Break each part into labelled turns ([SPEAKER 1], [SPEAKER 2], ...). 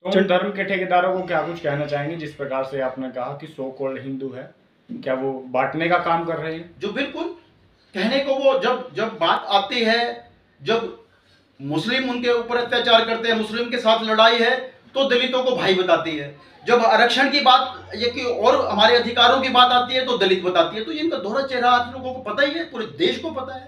[SPEAKER 1] तो उन धर्म के ठेकेदारों को क्या कुछ कहना चाहेंगे जिस प्रकार से आपने कहा कि सो कॉल्ड हिंदू है, क्या वो बांटने का काम कर रहे हैं?
[SPEAKER 2] जो बिल्कुल कहने को वो जब जब बात आती है, जब मुस्लिम उनके ऊपर अत्याचार करते हैं, मुस्लिम के साथ लड़ाई है, तो दलितों को भाई बताती है। जब आरक्षण की बात ये कि और हमारे अधिकारों की बात आती है तो दलित बताती है। तो ये इनका दोहरा चेहरा आप लोगों को पता ही है, पूरे देश को पता है।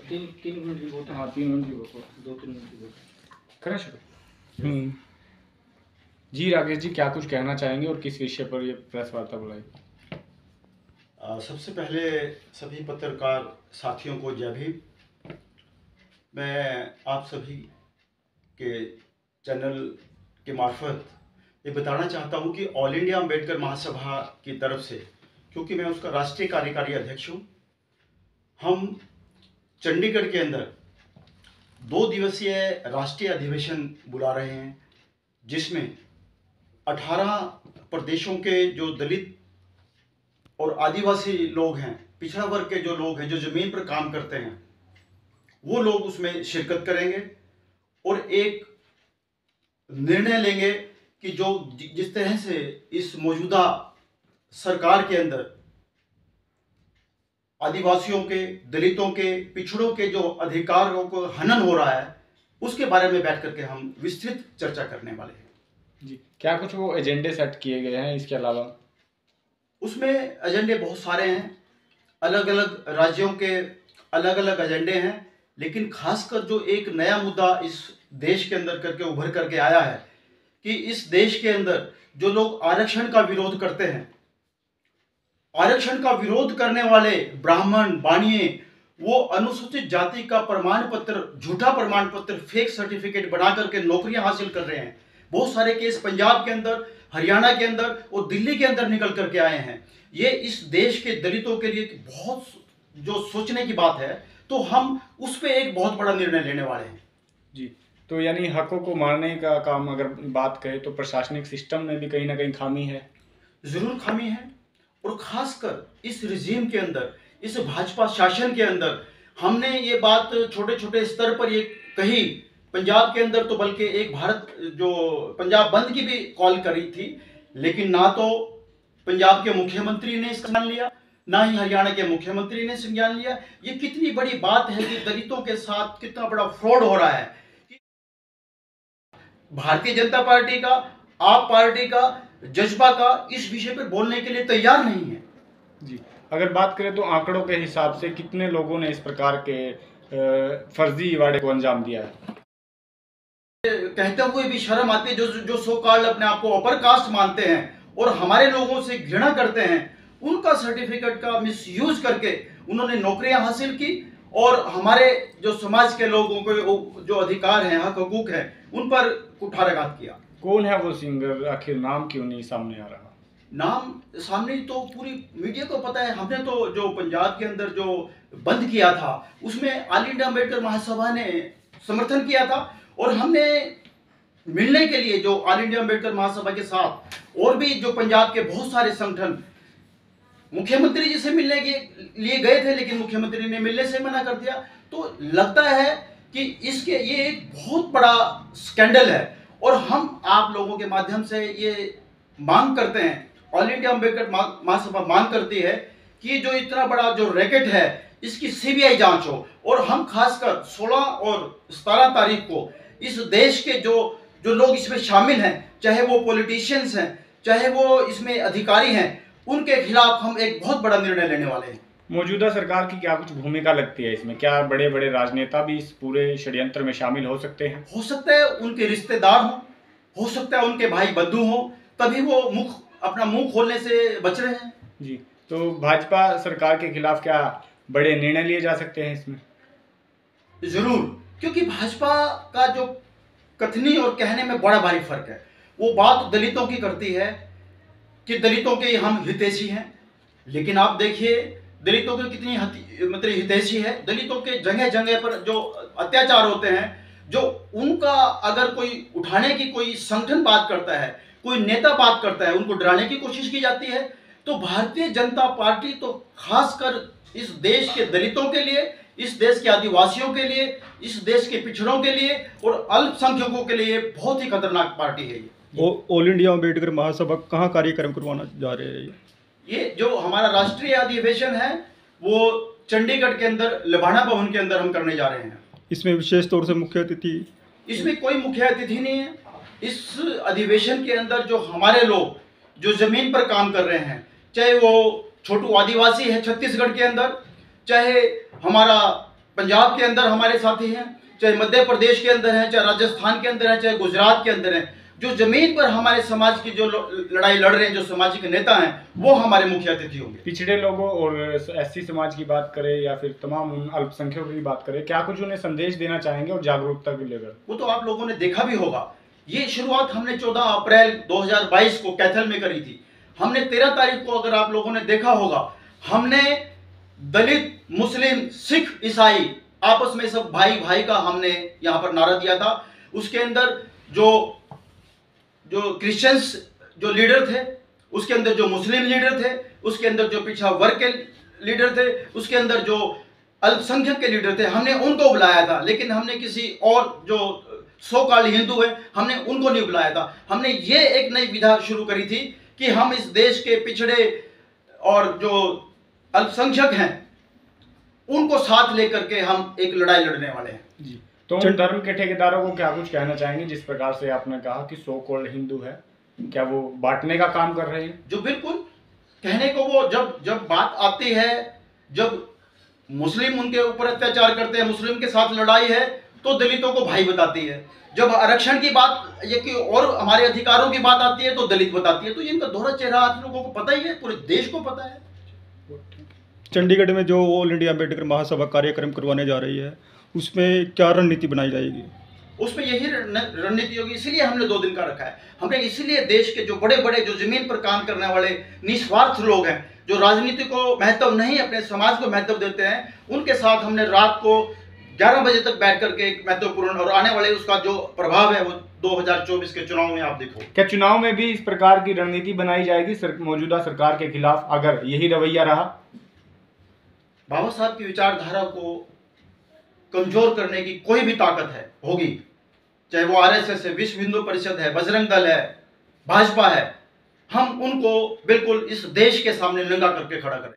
[SPEAKER 1] तीन मिनट की बहुत, हाँ 3 मिनट की बहुत, 2-3 मिनट की बहुत करें शुरू। जी राकेश जी, क्या कुछ कहना चाहेंगे और किस विषय पर ये प्रेस वार्ता बुलाई?
[SPEAKER 2] सबसे पहले सभी पत्रकार साथियों को जय भीम। मैं आप सभी के चैनल के मार्फत ये बताना चाहता हूँ कि ऑल इंडिया अम्बेडकर महासभा की तरफ से, क्योंकि मैं उसका राष्ट्रीय कार्यकारी अध्यक्ष हूँ, हम चंडीगढ़ के अंदर 2 दिवसीय राष्ट्रीय अधिवेशन बुला रहे हैं, जिसमें 18 प्रदेशों के जो दलित और आदिवासी लोग हैं, पिछड़ा वर्ग के जो लोग हैं, जो जमीन पर काम करते हैं, वो लोग उसमें शिरकत करेंगे और एक निर्णय लेंगे कि जो जिस तरह से इस मौजूदा सरकार के अंदर आदिवासियों के, दलितों के, पिछड़ों के जो अधिकारों को हनन हो रहा है, उसके बारे में बैठ करके हम विस्तृत चर्चा करने वाले हैं।
[SPEAKER 1] जी, क्या कुछ वो एजेंडे सेट किए गए हैं इसके अलावा?
[SPEAKER 2] उसमें एजेंडे बहुत सारे हैं, अलग अलग राज्यों के अलग अलग एजेंडे हैं, लेकिन खासकर जो एक नया मुद्दा इस देश के अंदर करके उभर करके आया है कि इस देश के अंदर जो लोग आरक्षण का विरोध करते हैं, आरक्षण का विरोध करने वाले ब्राह्मण बाणिये, वो अनुसूचित जाति का प्रमाण पत्र, झूठा प्रमाण पत्र, फेक सर्टिफिकेट बना करके नौकरियां हासिल कर रहे हैं। बहुत सारे केस पंजाब के अंदर, हरियाणा के अंदर और दिल्ली के अंदर निकल करके आए हैं। ये इस देश के दलितों के लिए बहुत जो सोचने की बात है, तो हम उस पर एक बहुत बड़ा निर्णय लेने वाले हैं।
[SPEAKER 1] जी, तो यानी हकों को मारने का काम अगर बात करें तो प्रशासनिक सिस्टम में भी कहीं ना कहीं खामी है।
[SPEAKER 2] जरूर खामी है, और खासकर इस रिजीम के अंदर, इस भाजपा शासन के अंदर हमने ये बात छोटे छोटे स्तर पर ये कही। पंजाब के अंदर तो बल्कि एक भारत जो पंजाब बंद की भी कॉल करी थी, लेकिन ना तो पंजाब के मुख्यमंत्री ने इसका संज्ञान लिया, ना ही हरियाणा के मुख्यमंत्री ने संज्ञान लिया। ये कितनी बड़ी बात है कि दलितों के साथ कितना बड़ा फ्रॉड हो रहा है। भारतीय जनता पार्टी का, आप पार्टी का, जज्बा का इस विषय पर बोलने के लिए तैयार नहीं है।
[SPEAKER 1] जी, अगर बात करें तो आंकड़ों के हिसाब से कितने लोगों ने इस प्रकार के फर्जी वादे को अंजाम दिया है?
[SPEAKER 2] कहते हुए भी शर्म आती है, जो सो कॉल्ड अपने आप को अपर कास्ट मानते हैं और हमारे लोगों से घृणा करते हैं, उनका सर्टिफिकेट का मिसयूज करके उन्होंने नौकरियां हासिल की और हमारे जो समाज के लोगों को जो अधिकार हैं, हक हकूक हैं, उन पर कुठाराघात किया।
[SPEAKER 1] कौन है वो सिंगर, आखिर नाम क्यों नहीं सामने आ रहा?
[SPEAKER 2] नाम सामने तो पूरी मीडिया को पता है। हमने तो जो पंजाब के अंदर जो बंद किया था, उसमें ऑल इंडिया अम्बेडकर महासभा ने समर्थन किया था, और हमने मिलने के लिए जो ऑल इंडिया अम्बेडकर महासभा के साथ और भी जो पंजाब के बहुत सारे संगठन मुख्यमंत्री जी से मिलने के लिए गए थे, लेकिन मुख्यमंत्री ने मिलने से मना कर दिया। तो लगता है कि इसके ये एक बहुत बड़ा स्कैंडल है, और हम आप लोगों के माध्यम से ये मांग करते हैं, ऑल इंडिया अम्बेडकर महासभा मांग करती है कि जो इतना बड़ा जो रैकेट है इसकी सीबीआई जांच हो, और हम खासकर 16 और 17 तारीख को इस देश के जो जो लोग इसमें शामिल हैं, चाहे वो पॉलिटिशियंस हैं, चाहे वो इसमें अधिकारी हैं, उनके खिलाफ हम एक बहुत बड़ा निर्णय लेने वाले हैं।
[SPEAKER 1] मौजूदा सरकार की क्या कुछ भूमिका लगती है इसमें? क्या बड़े बड़े राजनेता भी इस पूरे षड्यंत्र में शामिल हो सकते हैं?
[SPEAKER 2] हो सकता है उनके रिश्तेदार हों, हो सकता है उनके भाई बंधु हों, तभी वो अपना मुंह खोलने से बच रहे हैं।
[SPEAKER 1] जी, तो भाजपा सरकार के खिलाफ क्या बड़े निर्णय लिए जा सकते हैं इसमें?
[SPEAKER 2] जरूर, क्योंकि भाजपा का जो कथनी और कहने में बड़ा भारी फर्क है। वो बात दलितों की करती है कि दलितों के हम हितैषी हैं, लेकिन आप देखिए दलितों के कितनी मतलब हितैषी है। दलितों के जगह जगह पर जो अत्याचार होते हैं, जो उनका अगर कोई उठाने की कोई संगठन बात करता है, कोई नेता बात करता है, उनको डराने की कोशिश की जाती है। तो भारतीय जनता पार्टी तो खासकर इस देश के दलितों के लिए, इस देश के आदिवासियों के लिए, इस देश के पिछड़ों के लिए और अल्पसंख्यकों के लिए बहुत ही खतरनाक पार्टी है ये।
[SPEAKER 3] ऑल इंडिया अम्बेडकर महासभा कहाँ कार्यक्रम करवाना जा रहे हैं?
[SPEAKER 2] ये जो हमारा राष्ट्रीय अधिवेशन है वो चंडीगढ़ के अंदर लबाना भवन के अंदर हम करने जा रहे हैं।
[SPEAKER 3] इसमें विशेष तौर से मुख्य अतिथि?
[SPEAKER 2] इसमें कोई मुख्य अतिथि नहीं है। इस अधिवेशन के अंदर जो हमारे लोग जो जमीन पर काम कर रहे हैं, चाहे वो छोटू आदिवासी है छत्तीसगढ़ के अंदर, चाहे हमारा पंजाब के अंदर हमारे साथी हैं, चाहे मध्य प्रदेश के अंदर हैं, चाहे राजस्थान के अंदर हैं, चाहे गुजरात के अंदर हैं, जो जमीन पर हमारे समाज की जो लड़ाई लड़ रहे हैं, जो सामाजिक नेता हैं, वो हमारे मुख्य अतिथि होंगे।
[SPEAKER 1] पिछड़े लोगों और एससी समाज की बात करें या फिर तमाम उन अल्पसंख्यकों की बात करें, क्या कुछ उन्हें संदेश देना चाहेंगे और जागरूकता भी लेकर?
[SPEAKER 2] वो तो आप लोगों ने देखा भी होगा। ये शुरुआत हमने 14 अप्रैल 2022 को कैथल में करी थी। हमने 13 तारीख को, अगर आप लोगों ने देखा होगा, हमने दलित, मुस्लिम, सिख, ईसाई आपस में सब भाई भाई का हमने यहाँ पर नारा दिया था। उसके अंदर जो क्रिश्चियंस जो लीडर थे, उसके अंदर जो मुस्लिम लीडर थे, उसके अंदर जो पिछड़ा वर्ग के लीडर थे, उसके अंदर जो अल्पसंख्यक के लीडर थे, हमने उनको बुलाया था। लेकिन हमने किसी और जो सो कॉल्ड हिंदू है, हमने उनको नहीं बुलाया था। हमने ये एक नई विधा शुरू करी थी कि हम इस देश के पिछड़े और जो अल्पसंख्यक हैं उनको साथ लेकर के हम एक लड़ाई लड़ने वाले हैं।
[SPEAKER 1] जी, तो उन धर्म के ठेकेदारों को क्या कुछ कहना चाहेंगे जिस प्रकार से आपने कहा कि सो कॉल्ड हिंदू है, क्या वो बांटने का काम कर रहे हैं?
[SPEAKER 2] जो बिल्कुल कहने को वो जब बात आती है, जब मुस्लिम उनके ऊपर अत्याचार करते हैं, मुस्लिम के साथ लड़ाई है, तो दलितों को भाई बताती है। जब आरक्षण की बात ये कि और हमारे अधिकारों की बात आती है तो दलित बताती है। तो इनका दोहरा चेहरा आप लोगों को पता ही है, पूरे देश को पता है।
[SPEAKER 3] चंडीगढ़ में जो ऑल इंडिया अम्बेडकर महासभा कार्यक्रम करवाने जा रही है, उसमें क्या रणनीति बनाई जाएगी?
[SPEAKER 2] उसमें यही रणनीति होगी, इसलिए हमने 2 दिन का रखा है। हमने इसलिए देश के जो बड़े बड़े जो जमीन पर काम करने वाले निस्वार्थ लोग हैं, जो राजनीति को महत्व नहीं, अपने समाज को महत्व देते हैं, उनके साथ हमने रात को 11 बजे तक बैठ करके एक महत्वपूर्ण और आने वाले उसका जो प्रभाव है वो 2024 के चुनाव में आप देखो।
[SPEAKER 1] क्या चुनाव में भी इस प्रकार की रणनीति बनाई जाएगी मौजूदा सरकार के खिलाफ, अगर यही रवैया रहा?
[SPEAKER 2] बाबा साहब की विचारधारा को कमजोर करने की कोई भी ताकत है होगी, चाहे वो आरएसएस है, विश्व हिंदू परिषद है, बजरंग दल है, भाजपा है, हम उनको बिल्कुल इस देश के सामने नंगा करके खड़ा करें।